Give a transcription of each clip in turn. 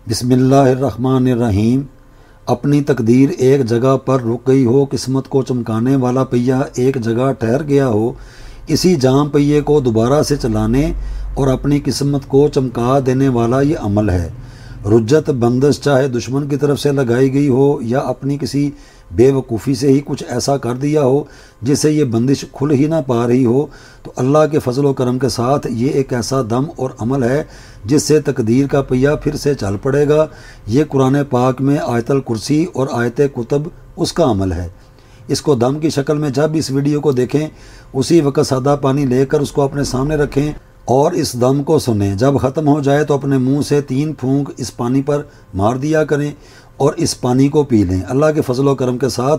बिस्मिल्लाहिर्रहमानिर्रहीम। अपनी तकदीर एक जगह पर रुक गई हो, किस्मत को चमकाने वाला पहिया एक जगह ठहर गया हो, इसी जाम पहिए को दोबारा से चलाने और अपनी किस्मत को चमका देने वाला ये अमल है। रुज्जत बंदिश चाहे दुश्मन की तरफ से लगाई गई हो या अपनी किसी बेवकूफ़ी से ही कुछ ऐसा कर दिया हो जिससे ये बंदिश खुल ही ना पा रही हो, तो अल्लाह के फजल व करम के साथ ये एक ऐसा दम और अमल है जिससे तकदीर का पहिया फिर से चल पड़ेगा। ये कुरान पाक में आयतल कुर्सी और आयत कुतब उसका अमल है। इसको दम की शक्ल में जब इस वीडियो को देखें उसी वक्त सादा पानी लेकर उसको अपने सामने रखें और इस दम को सुनें। जब ख़त्म हो जाए तो अपने मुंह से 3 फूंक इस पानी पर मार दिया करें और इस पानी को पी लें। अल्लाह के फजल व करम के साथ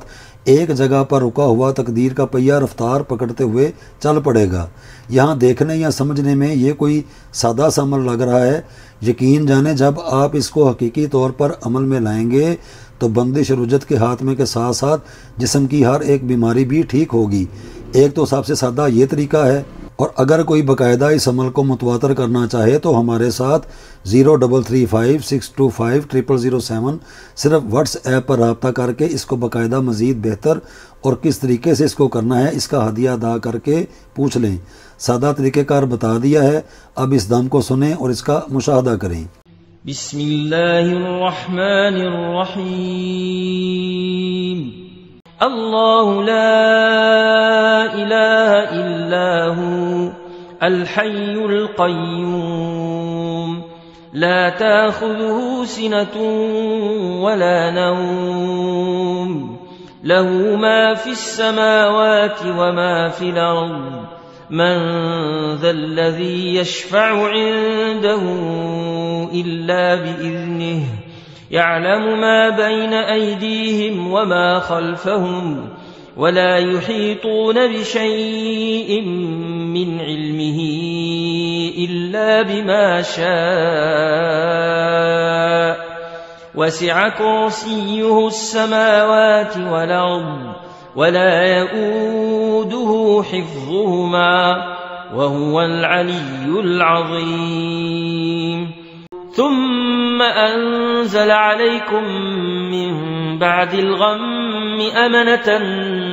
एक जगह पर रुका हुआ तकदीर का पहिया रफ्तार पकड़ते हुए चल पड़ेगा। यहाँ देखने या समझने में ये कोई सादा सा अमल लग रहा है, यकीन जाने जब आप इसको हकीकी तौर पर अमल में लाएंगे तो बंदिश रुज्जत के हाथमे के साथ साथ जिस्म की हर एक बीमारी भी ठीक होगी। एक तो सबसे सादा ये तरीका है, और अगर कोई बाकायदा इस अमल को मुतवातर करना चाहे तो हमारे साथ 0335625007 सिर्फ व्हाट्सएप पर रब्ता करके इसको बाकायदा मज़ीद बेहतर और किस तरीके से इसको करना है इसका हदिया अदा करके पूछ लें। सादा तरीक़ेकार बता दिया है, अब इस दम को सुनें और इसका मुशाहदा करें। बिस्मिल्लाहिर्रहमानिर्रहीम। अल्लाहु ला इलाहा इल्ला हु अल हय्युल क़य्यूम ला ताख़ुज़ुहु सिनतुन वला नौम लहु मा फ़िस समावाति व मा फ़िल अर्ज़ मन ज़ल्लज़ी यशफ़अु इन्दहु इल्ला बिइज़्निहि यअलमु मा बैन अयदीहिम व मा खल्फ़हुम वला युहीतून बिशैइन मिन इल्मिही इल्ला बिमा शाअ वसिअ कुर्सियुहु अस्समावाति वल अर्ज़ वला यऊदुहु हिफ्ज़ुहुमा व हुवल अलिय्युल अज़ीम। ثم أنزل عليكم من بعد الغم أمنة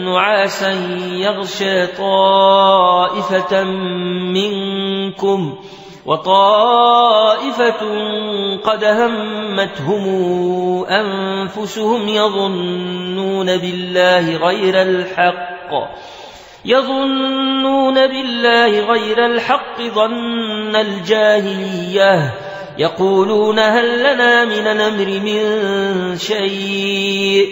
نعاسا يغشى طائفة منكم وطائفة قد همتهم أنفسهم يظنون بالله غير الحق ظن الجاهلية يقولون هل لنا من الأمر من شيء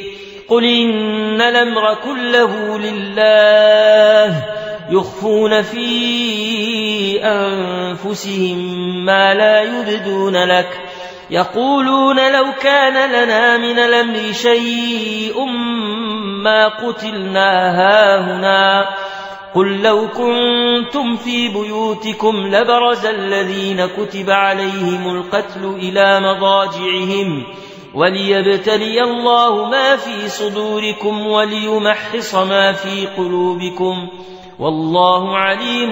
قل إن الأمر كله لله يخفون في أنفسهم ما لا يبدون لك يقولون لو كان لنا من الأمر شيء ما قتلنا هاهنا قل لو كنتم في بيوتكم لبرز الذين كتب عليهم القتل إلى مضاجعهم وليبتلي الله ما في صدوركم وليمحص ما في قلوبكم والله عليم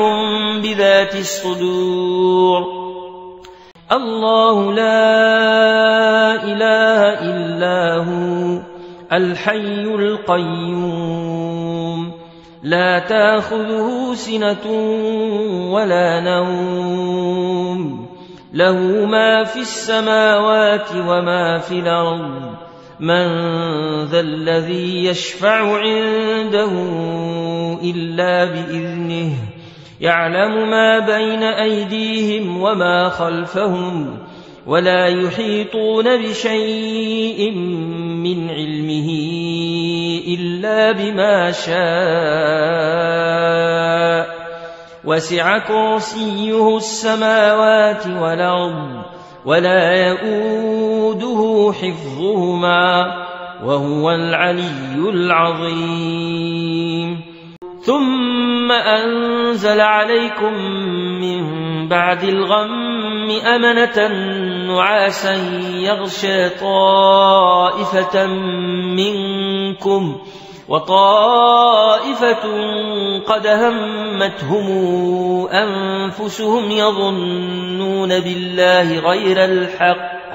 بذات الصدور. الله لا إله إلا هو الحي القيوم لا تأخذه سنة ولا نوم له ما في السماوات وما في الأرض من ذا الذي يشفع عنده إلا بإذنه يعلم ما بين أيديهم وما خلفهم ولا يحيطون بشيء من علمه إلا بما شاء وسع كرسيه السماوات والأرض ولا يؤوده حفظهما وهو العلي العظيم. ثم أنزل عليكم من بعد الغم أمنة نعاسا يغشى طائفة منكم وطائفة قد همتهم أنفسهم يظنون بالله غير الحق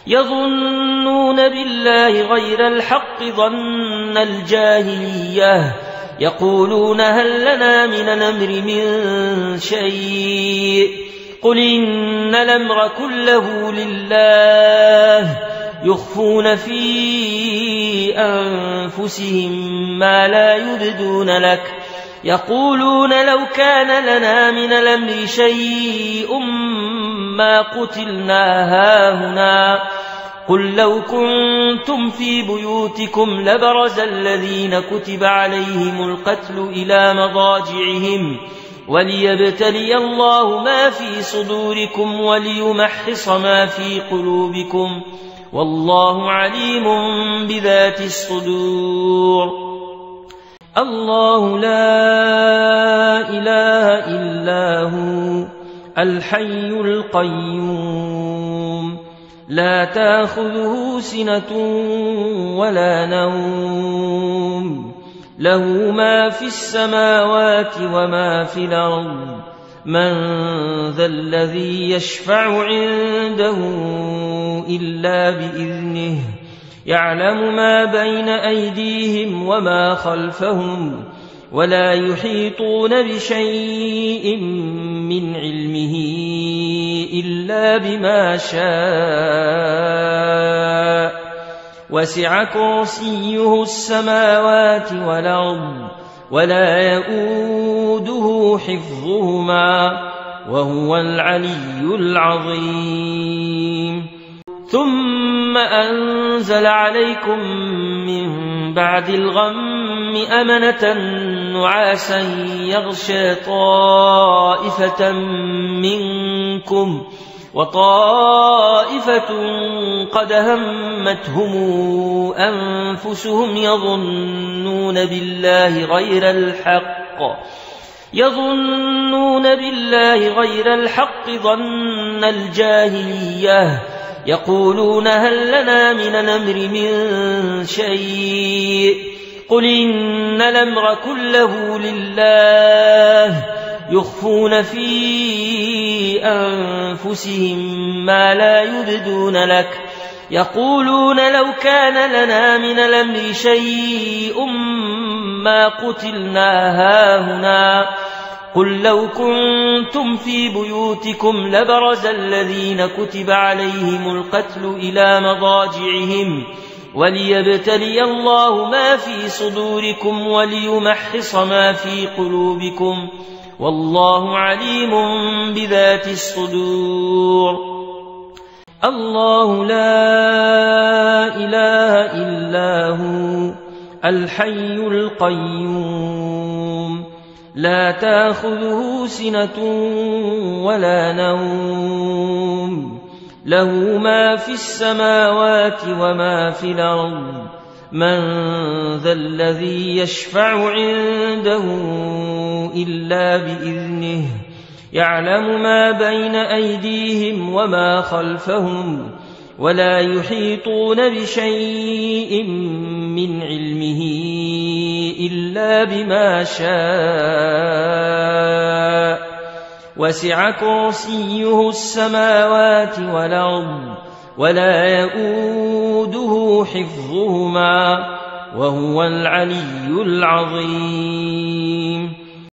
يظنون بالله غير الحق ظن الجاهلية يقولون هل لنا من الأمر من شيء قل إن الأمر كله لله يخفون في أنفسهم ما لا يبدون لك يقولون لو كان لنا من الأمر شيء ما قتلنا هاهنا قل لو كنتم في بيوتكم لبرز الذين كتب عليهم القتل إلى مضاجعهم وليبتلي الله ما في صدوركم وليمحص ما في قلوبكم والله عليم بذات الصدور الله لا إله إلا هو الحي القيوم لا تأخذه سنة ولا نوم له ما في السماوات وما في الأرض من ذا الذي يشفع عنده إلا بإذنه يعلم ما بين أيديهم وما خلفهم ولا يحيطون بشيء من علمه إلا بما شاء وسع كرسيه السماوات والأرض ولا يؤوده حفظهما وهو العلي العظيم ثم أنزل عليكم من بعد الغم أمنة نعاسا يغشى طائفة منكم وطائفة قد همتهم أنفسهم يظنون بالله غير الحق ظن الجاهلية يقولون هل لنا من الأمر من شيء قل إن الأمر كله لله يخفون في أنفسهم ما لا يبدون لك يقولون لو كان لنا من الأمر شيء ما قتلنا هاهنا قل لو كنتم في بيوتكم لبرز الذين كتب عليهم القتل إلى مضاجعهم وليبتلي الله ما في صدوركم وليمحص ما في قلوبكم والله عليم بذات الصدور الله لا إله إلا هو الحي القيوم لا تأخذه سنة ولا نوم له ما في السماوات وما في الأرض من ذا الذي يشفع عنده إلا بإذنه يعلم ما بين أيديهم وما خلفهم ولا يحيطون بشيء من علمه إلا بما شاء وسع كرسيه السماوات والأرض ولا يؤوده حفظهما وهو العلي العظيم